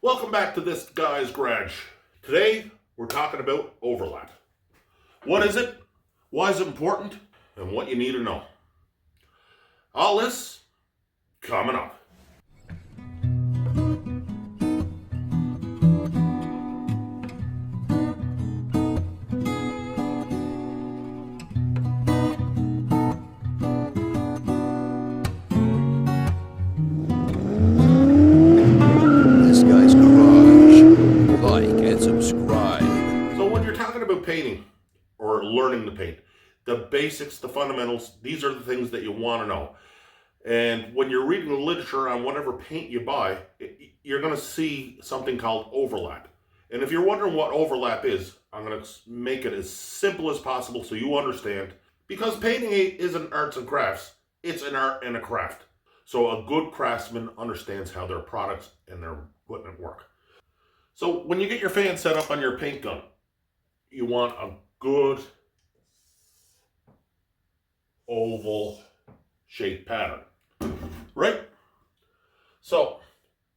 Welcome back to this guy's garage. Today we're talking about overlap. What is it? Why is it important? And what you need to know. All this coming up. This guy's garage. Like and subscribe. So when you're talking about painting or learning to paint, the basics, the fundamentals, these are the things that you want to know. And when you're reading the literature on whatever paint you buy, you're going to see something called overlap. And if you're wondering what overlap is, I'm going to make it as simple as possible so you understand. Because painting isn't arts and crafts, it's an art and a craft. So a good craftsman understands how their products and their equipment work. So when you get your fan set up on your paint gun, you want a good oval shaped pattern, right? So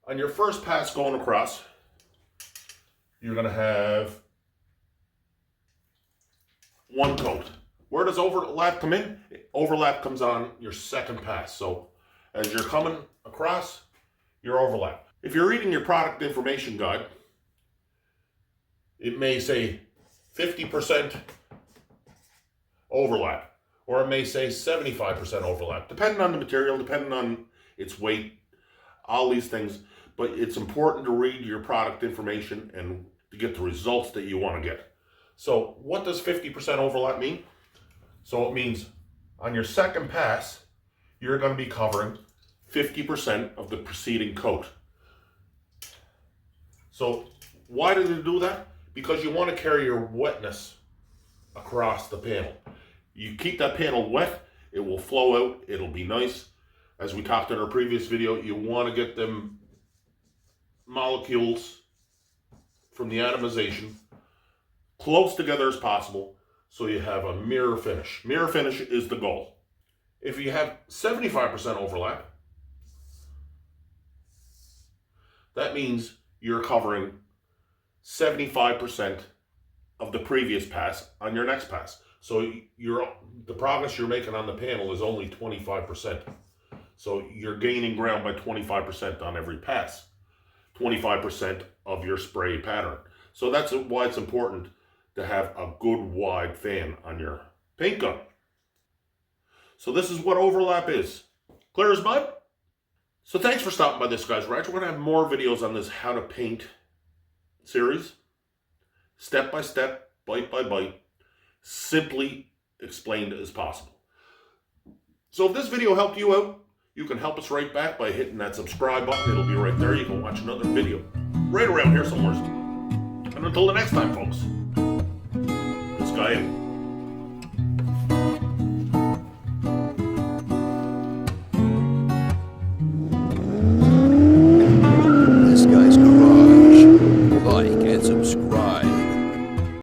on your first pass going across, you're going to have one coat. Where does overlap come in? Overlap comes on your second pass. So as you're coming across, your overlap. If you're reading your product information guide, it may say 50% overlap, or it may say 75% overlap, depending on the material, depending on its weight, all these things. But it's important to read your product information and to get the results that you want to get. So what does 50% overlap mean? So it means on your second pass, you're going to be covering 50% of the preceding coat. So why do they do that? Because you want to carry your wetness across the panel. You keep that panel wet, it will flow out, it'll be nice. As we talked in our previous video, you want to get them molecules from the atomization close together as possible so you have a mirror finish. Mirror finish is the goal. If you have 75% overlap, that means you're covering 75% of the previous pass on your next pass. So the progress you're making on the panel is only 25%. So you're gaining ground by 25% on every pass. 25% of your spray pattern. So that's why it's important to have a good wide fan on your paint gun. So this is what overlap is. Clear as mud? So thanks for stopping by this guy's garage. We're going to have more videos on this how to paint series. Step by step, bite by bite, simply explained as possible. So if this video helped you out, you can help us right back by hitting that subscribe button. It'll be right there. You can watch another video right around here somewhere. And until the next time, folks, this guy out.